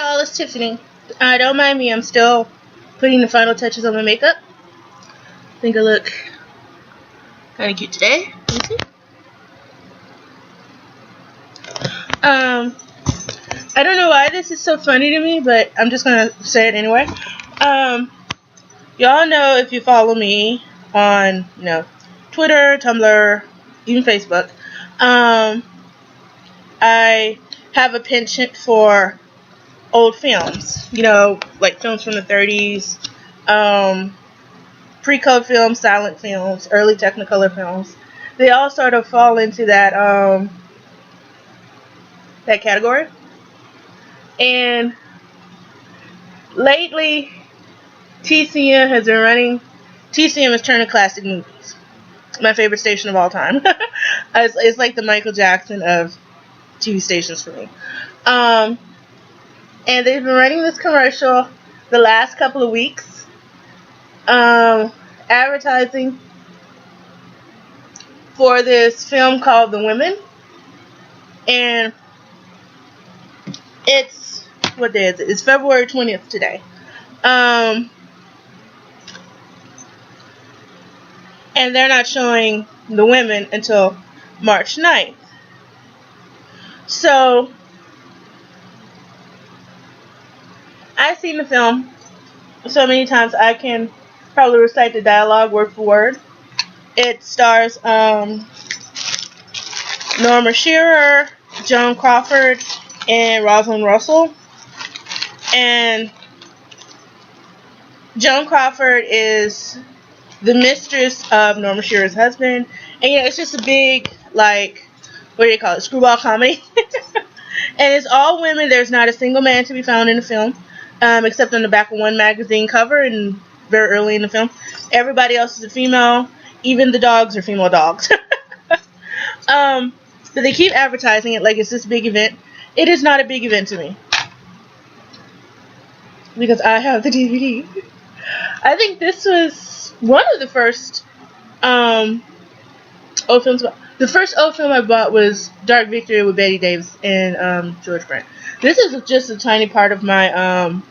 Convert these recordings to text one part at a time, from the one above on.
y'all, it's Tiffany. Don't mind me, I'm still putting the final touches on my makeup. I think I look kind of cute today. Let me see. I don't know why this is so funny to me, but I'm just gonna say it anyway. Y'all know, if you follow me on, Twitter, Tumblr, even Facebook, I have a penchant for old films, like films from the 30s, pre-code films, silent films, early Technicolor films. They all sort of fall into that category. And lately, TCM has been running. TCM is turning classic movies. My favorite station of all time. It's like the Michael Jackson of TV stations for me. And they've been running this commercial the last couple of weeks, advertising for this film called The Women. And what day is it? It's February 20th today. And they're not showing The Women until March 9th. So, I've seen the film so many times I can probably recite the dialogue word for word. It stars Norma Shearer, Joan Crawford, and Rosalind Russell. And Joan Crawford is the mistress of Norma Shearer's husband. And it's just a big, screwball comedy. And it's all women. There's not a single man to be found in the film, except on the back of one magazine cover and very early in the film. Everybody else is a female. Even the dogs are female dogs. But they keep advertising it like it's this big event. It is not a big event to me, because I have the DVD. I think this was one of the first old films. The first old film I bought was Dark Victory with Bette Davis and George Brent. This is just a tiny part of my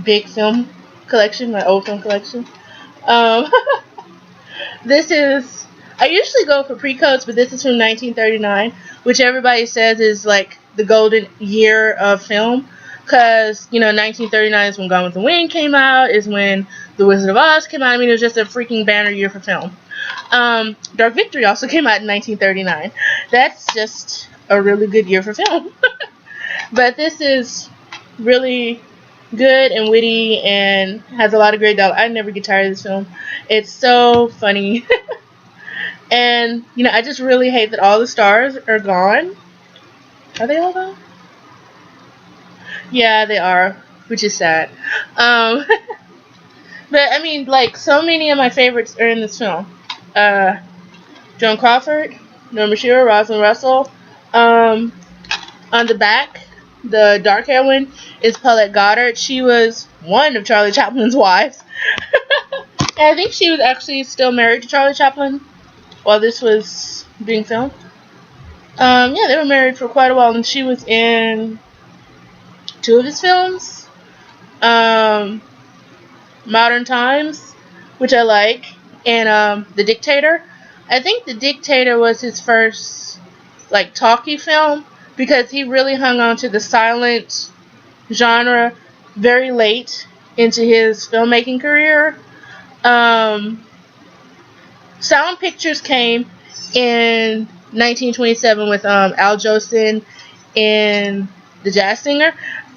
big film collection, my old film collection. I usually go for pre-codes, but this is from 1939, which everybody says is like the golden year of film. Because, 1939 is when Gone with the Wind came out, is when The Wizard of Oz came out. I mean, it was just a freaking banner year for film. Dark Victory also came out in 1939. That's just a really good year for film. But this is really good and witty and has a lot of great dialogue. I never get tired of this film. It's so funny. And, I just really hate that all the stars are gone. Are they all gone? Yeah, they are, which is sad. But, I mean, so many of my favorites are in this film. Joan Crawford, Norma Shearer, Rosalind Russell. On the back, the dark hair one is Paulette Goddard. She was one of Charlie Chaplin's wives. And I think she was actually still married to Charlie Chaplin while this was being filmed. Yeah, they were married for quite a while, and she was in 2 of his films. Modern Times, which I like, and The Dictator. I think The Dictator was his first talkie film, because he really hung on to the silent genre very late into his filmmaking career. Sound pictures came in 1927 with Al Jolson and The Jazz Singer.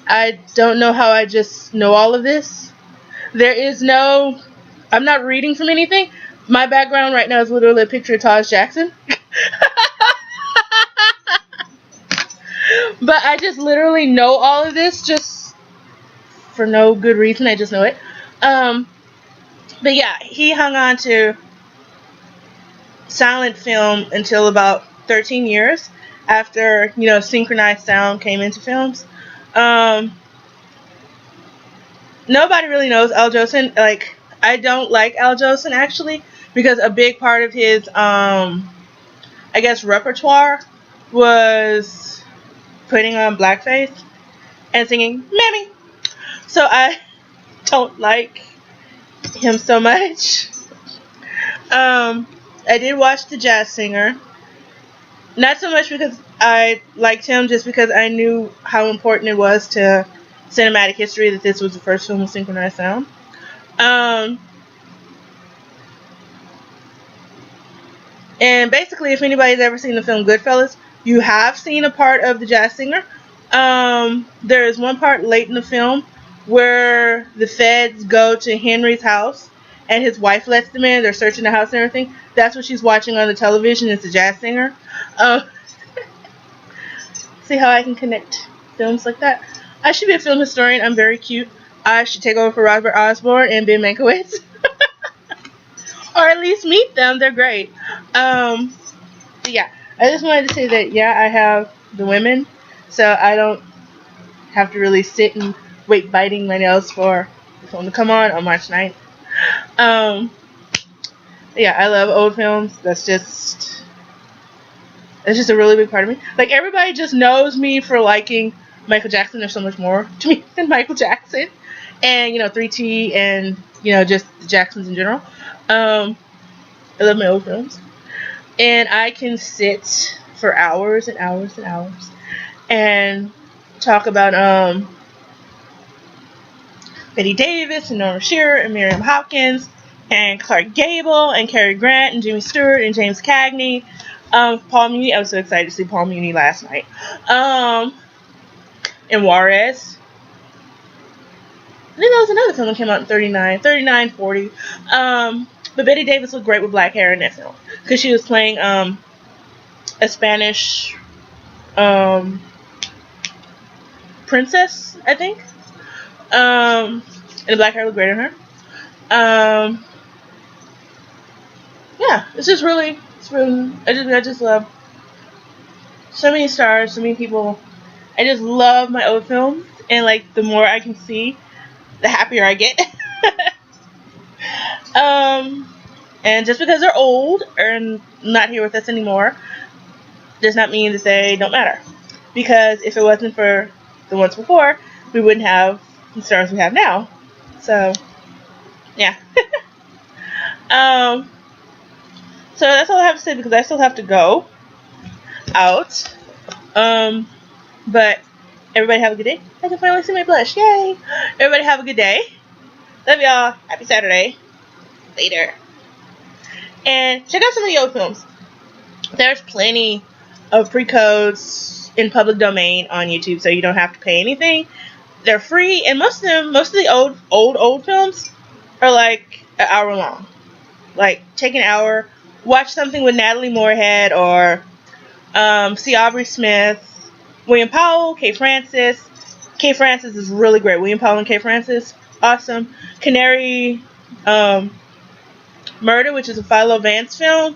I don't know how I just know all of this. I'm not reading from anything. My background right now is literally a picture of Taj Jackson. But I just literally know all of this just for no good reason. I just know it. But yeah, he hung on to silent film until about 13 years after, synchronized sound came into films. Nobody really knows Al Jolson. I don't like Al Jolson, actually, because a big part of his, repertoire was putting on blackface. and singing "Mammy." So I don't like him so much. I did watch The Jazz Singer. Not so much because I liked him, just because I knew how important it was to cinematic history that this was the first film with synchronized sound. And basically, if anybody's ever seen the film Goodfellas, you have seen a part of The Jazz Singer. There is one part late in the film where the feds go to Henry's house and his wife lets them in. They're searching the house and everything. That's what she's watching on the television. It's The Jazz Singer. See how I can connect films like that? I should be a film historian. I'm very cute. I should take over for Robert Osborne and Ben Mankiewicz. Or at least meet them. They're great. Yeah. I just wanted to say that, yeah, I have the women. So I don't have to really sit and wait biting my nails for the film to come on March 9th. Yeah, I love old films. That's just a really big part of me. Like, everybody just knows me for liking Michael Jackson. There's so much more to me than Michael Jackson. And, 3T and, just the Jacksons in general. I love my old films. And I can sit for hours and hours and hours and talk about Betty Davis and Norma Shearer and Miriam Hopkins and Clark Gable and Cary Grant and Jimmy Stewart and James Cagney. Paul Muni. I was so excited to see Paul Muni last night. And Juarez. I think that was another film that came out in 39, 40. But Betty Davis looked great with black hair in that film. Because she was playing a Spanish princess, I think. And the black hair looked great on her. Yeah, it's really, I just love so many stars, so many people. I just love my old films. And, like, the more I can see, the happier I get. And just because they're old and not here with us anymore does not mean that they don't matter. Because if it wasn't for the ones before, we wouldn't have the stars we have now. So, yeah. So that's all I have to say, because I still have to go out. But everybody have a good day. I can finally see my blush. Yay! Everybody have a good day. Love y'all. Happy Saturday. Later. And check out some of the old films. There's plenty of pre-codes in public domain on YouTube, so you don't have to pay anything. They're free, and most of the old films are like an hour long. Like, take an hour, watch something with Natalie Moorhead, or see Aubrey Smith, William Powell, Kay Francis. Kay Francis is really great. William Powell and Kay Francis, awesome. Canary Murder, which is a Philo Vance film.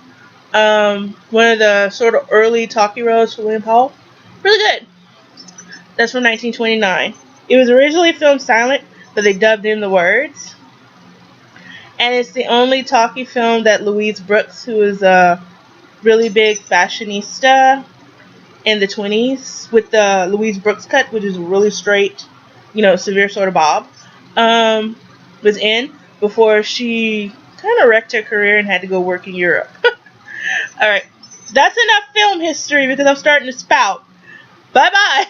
One of the sort of early talkie roles for William Powell. Really good. That's from 1929. It was originally filmed silent, but they dubbed in the words. And it's the only talkie film that Louise Brooks, who is a really big fashionista in the 20s, with the Louise Brooks cut, which is a really straight, severe sort of bob, was in before she kind of wrecked her career and had to go work in Europe. Alright, that's enough film history because I'm starting to spout. Bye-bye!